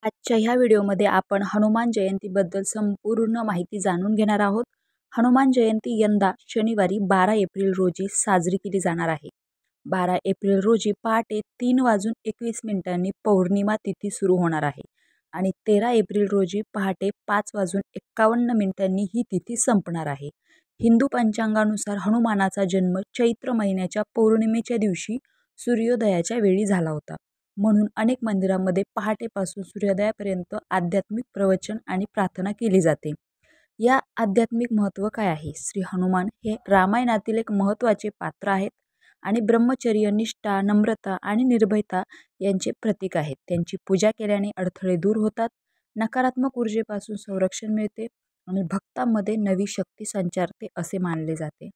आजच्या ह्या व्हिडिओमध्ये आपण हनुमान जयंतीबद्दल संपूर्ण माहिती जाणून घेणार आहोत. हनुमान जयंती यंदा शनिवारी 12 एप्रिल रोजी साजरी केली जाणार आहे. 12 एप्रिल रोजी पहाटे 3:21 पौर्णिमा तिथी सुरू होणार आहे आणि 13 एप्रिल रोजी पहाटे 5:51 ही तिथी संपणार आहे. हिंदू पंचांगानुसार हनुमानाचा जन्म चैत्र महिन्याच्या पौर्णिमेच्या दिवशी सूर्योदयाच्या वेळी झाला होता. म्हणून अनेक मंदिरांमध्ये पहाटेपासून सूर्योदयापर्यंत आध्यात्मिक प्रवचन आणि प्रार्थना केली जाते. या आध्यात्मिक महत्त्व काय आहे? श्री हनुमान हे रामायणातील एक महत्त्वाचे पात्र आहेत आणि ब्रह्मचर्य, निष्ठा, नम्रता आणि निर्भयता यांचे प्रतीक आहेत. त्यांची पूजा केल्याने अडथळे दूर होतात, नकारात्मक ऊर्जेपासून संरक्षण मिळते आणि भक्तांमध्ये नवी शक्ती संचारते असे मानले जाते.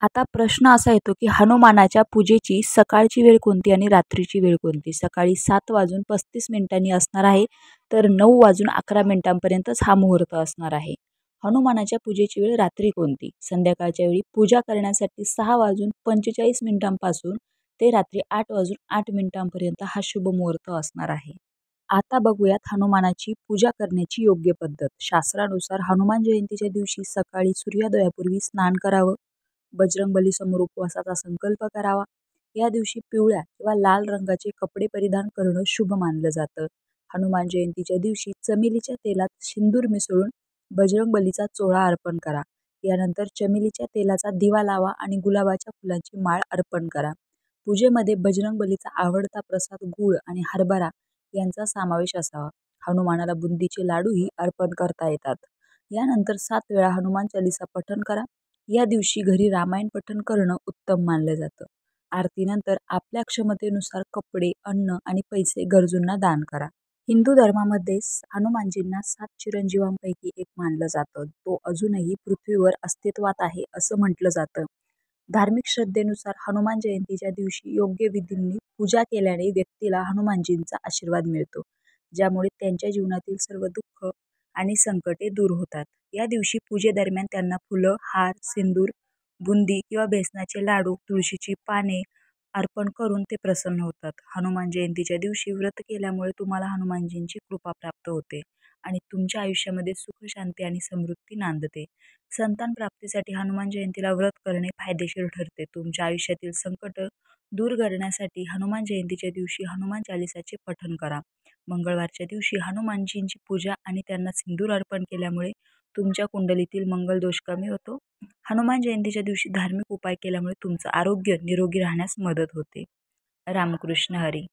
आता प्रश्न असा येतो की हनुमानाच्या पूजेची सकाळची वेळ कोणती आणि रात्रीची वेळ कोणती? सकाळी 7:35 असणार आहे, तर 9:11 हा मुहूर्त असणार आहे. हनुमानाच्या पूजेची वेळ रात्री कोणती? संध्याकाळच्या वेळी पूजा करण्यासाठी 6:45 ते रात्री 8:08 हा शुभ मुहूर्त असणार आहे. आता बघूयात हनुमानाची पूजा करण्याची योग्य पद्धत. शास्त्रानुसार हनुमान जयंतीच्या दिवशी सकाळी सूर्योदयापूर्वी स्नान करावं. बजरंगबलीसमोर उपवासाचा संकल्प करावा. या दिवशी पिवळ्या किंवा लाल रंगाचे कपडे परिधान करणं शुभ मानलं जातं. हनुमान जयंतीच्या दिवशी चमेलीच्या तेलात सिंदूर मिसळून बजरंगबलीचा चोळा अर्पण करा. यानंतर चमेलीच्या तेलाचा दिवा लावा आणि गुलाबाच्या फुलांची माळ अर्पण करा. पूजेमध्ये बजरंगबलीचा आवडता प्रसाद गूळ आणि हरभरा यांचा समावेश असावा. हनुमानाला बुंदीचे लाडूही अर्पण करता येतात. यानंतर 7 वेळा हनुमान चालीसा पठण करा. या दिवशी घरी रामायण पठण करणं उत्तम मानलं जातं. आरतीनंतर आपल्या क्षमतेनुसार कपडे, अन्न आणि पैसे गरजूंना दान करा. हिंदू धर्मामध्ये हनुमानजींना 7 चिरंजीवांपैकी एक मानलं जातं. तो अजूनही पृथ्वीवर अस्तित्वात आहे असं म्हटलं जातं. धार्मिक श्रद्धेनुसार हनुमान जयंतीच्या दिवशी योग्य विधींनी पूजा केल्याने व्यक्तीला हनुमानजींचा आशीर्वाद मिळतो, ज्यामुळे त्यांच्या जीवनातील सर्व दुःख आणि संकटे दूर होतात. या दिवशी पूजेदरम्यान त्यांना फुलं, हार, सिंदूर, बुंदी किंवा बेसनाचे लाडू, तुळशीची पाने अर्पण करून ते प्रसन्न होतात. हनुमान जयंतीच्या दिवशी व्रत केल्यामुळे तुम्हाला हनुमानजींची कृपा प्राप्त होते आणि तुमच्या आयुष्यामध्ये सुख, शांती आणि समृद्धी नांदते. संतान प्राप्तीसाठी हनुमान जयंतीला व्रत करणे फायदेशीर ठरते. तुमच्या आयुष्यातील संकट दूर करण्यासाठी हनुमान जयंतीच्या दिवशी हनुमान चालीसाचे पठण करा. मंगळवारच्या दिवशी हनुमानजींची पूजा आणि त्यांना सिंदूर अर्पण केल्यामुळे तुमच्या कुंडलीतील मंगल दोष कमी होतो. हनुमान जयंतीच्या दिवशी धार्मिक उपाय केल्यामुळे तुमचं आरोग्य निरोगी राहण्यास मदत होते. रामकृष्ण हरी.